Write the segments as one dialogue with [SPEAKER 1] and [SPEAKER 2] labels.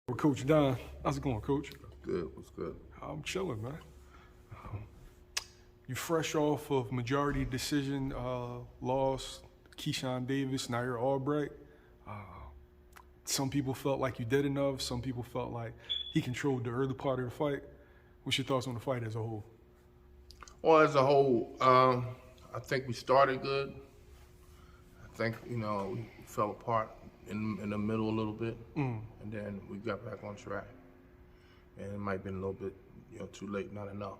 [SPEAKER 1] With Coach Don. How's it going, Coach?
[SPEAKER 2] Good. What's good?
[SPEAKER 1] I'm chilling, man. You fresh off of majority decision loss, Keyshawn Davis, Nahir Albright. Some people felt like you did enough. Some people felt like he controlled the early part of the fight. What's your thoughts on the fight as a whole?
[SPEAKER 2] Well, as a whole, I think we started good. I think, we fell apart in the middle a little bit, and then we got back on track. And it might have been a little bit, too late, not enough.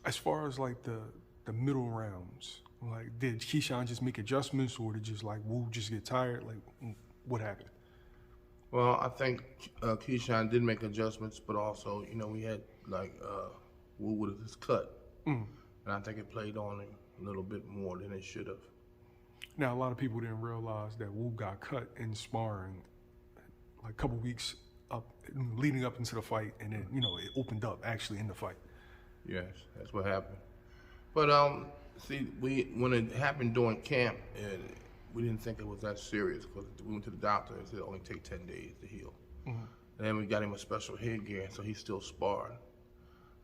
[SPEAKER 1] As far as like the middle rounds, like did Keyshawn just make adjustments, or did just like Wu just get tired? Like what happened?
[SPEAKER 2] Well, I think Keyshawn did make adjustments, but also, we had like Wu with his cut, and I think it played on him a little bit more than it should have.
[SPEAKER 1] Now, a lot of people didn't realize that Wu got cut in sparring like a couple weeks up, leading up into the fight, and then, it opened up actually in the fight.
[SPEAKER 2] Yes, that's what happened. But, see, when it happened during camp, we didn't think it was that serious because we went to the doctor and said it only take 10 days to heal. And then we got him a special headgear, so he's still sparring.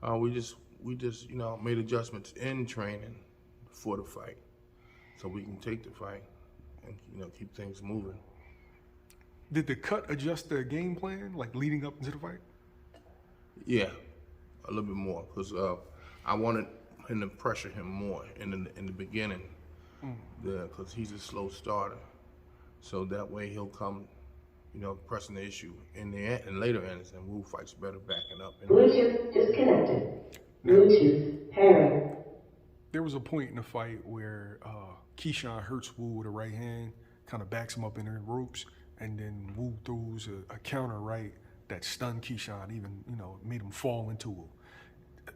[SPEAKER 2] We just made adjustments in training for the fight, so we can take the fight and keep things moving.
[SPEAKER 1] Did the cut adjust the game plan, like leading up into the fight?
[SPEAKER 2] Yeah, a little bit more, because I wanted him to pressure him more in the beginning, because he's a slow starter. So that way he'll come, pressing the issue in later ends, and Wu fights better backing up.
[SPEAKER 3] Bluetooth disconnected. Bluetooth pairing.
[SPEAKER 1] There was a point in the fight where Keyshawn hurts Wu with a right hand, kind of backs him up in the ropes, and then Wu throws a counter right that stunned Keyshawn, even, made him fall into it.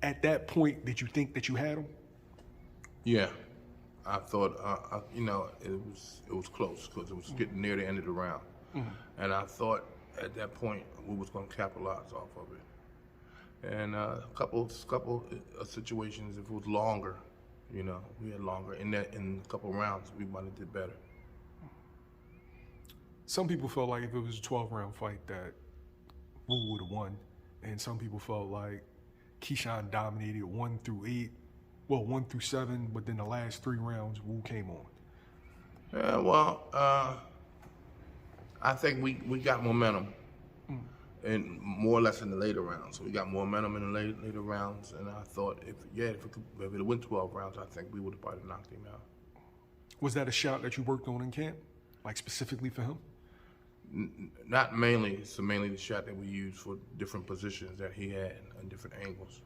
[SPEAKER 1] At that point, did you think that you had him?
[SPEAKER 2] Yeah, I thought, it was close because it was getting near the end of the round. And I thought at that point, Wu was going to capitalize off of it. And a couple of situations, if it was longer, we had longer. In a couple of rounds, we might have did better.
[SPEAKER 1] Some people felt like if it was a 12-round fight that Wu would have won, and some people felt like Keyshawn dominated 1 through 8, well, 1 through 7, but then the last 3 rounds, Wu came on.
[SPEAKER 2] Yeah, well, I think we got momentum, and more or less in the later rounds. So we got momentum in the later rounds, and I thought if it went 12 rounds, I think we would have probably knocked him out.
[SPEAKER 1] Was that a shot that you worked on in camp, like specifically for him?
[SPEAKER 2] Not mainly. It's mainly the shot that we used for different positions that he had and different angles.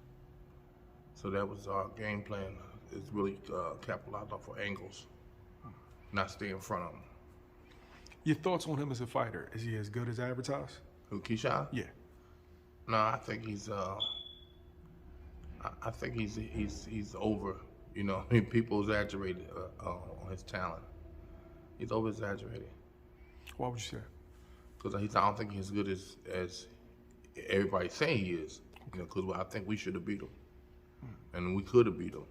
[SPEAKER 2] So that was our game plan. Is really capitalize off of angles, not stay in front of him.
[SPEAKER 1] Your thoughts on him as a fighter? Is he as good as advertised?
[SPEAKER 2] Who, Keyshawn?
[SPEAKER 1] Yeah.
[SPEAKER 2] No, I think he's. I think he's over. People exaggerated on his talent. He's over exaggerated.
[SPEAKER 1] Why would you say?
[SPEAKER 2] Because I don't think he's as good as everybody's saying he is. Because I think we should have beat him, and we could have beat him,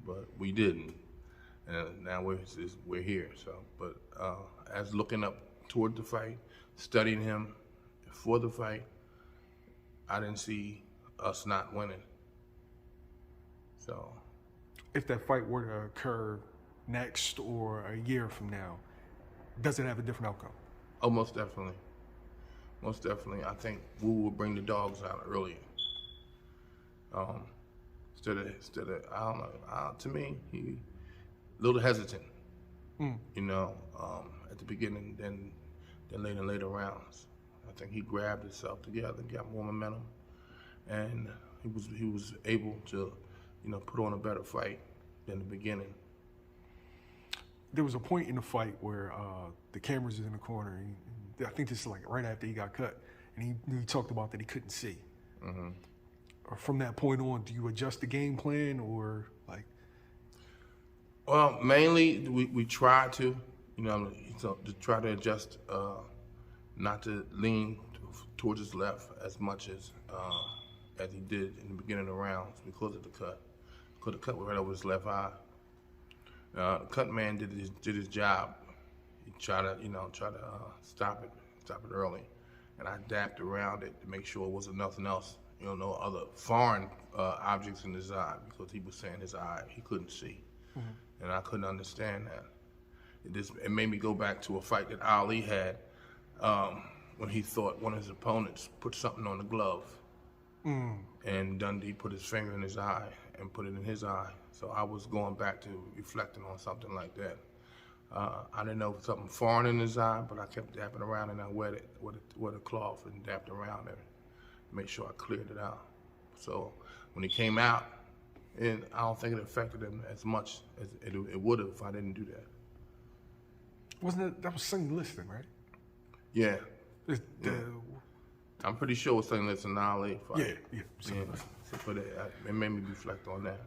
[SPEAKER 2] but we didn't. And now we're here. So, but as looking up toward the fight, studying him for the fight, I didn't see us not winning. So,
[SPEAKER 1] if that fight were to occur next or a year from now, does it have a different outcome?
[SPEAKER 2] Oh, most definitely. Most definitely. I think Wu will bring the dogs out earlier. Instead of I don't know. To me, he a little hesitant. At the beginning, then later rounds. I think he grabbed himself together, got more momentum, and he was able to, put on a better fight than the beginning.
[SPEAKER 1] There was a point in the fight where the cameras is in the corner. I think this is like right after he got cut, and he talked about that he couldn't see. From that point on, do you adjust the game plan or like?
[SPEAKER 2] Well, mainly we try to, to try to adjust, not to lean towards his left as much as he did in the beginning of the rounds because of the cut. Because the cut was right over his left eye. The cut man did his job. He tried to, stop it stop it early. And I dapped around it to make sure it wasn't nothing else, no other foreign objects in his eye, because he was saying his eye, he couldn't see. And I couldn't understand that. It made me go back to a fight that Ali had when he thought one of his opponents put something on the glove. And Dundee put his finger in his eye and put it in his eye. So I was going back to reflecting on something like that. I didn't know if something foreign in his eye, but I kept dapping around and I wet it with a cloth and dapped around it, make sure I cleared it out. So when he came out, and I don't think it affected him as much as it would have if I didn't do that.
[SPEAKER 1] That was Sonny Liston, right?
[SPEAKER 2] Yeah.
[SPEAKER 1] Yeah.
[SPEAKER 2] I'm pretty sure it's Sonny Liston and Ali fight.
[SPEAKER 1] Yeah.
[SPEAKER 2] So, but it made me reflect on that.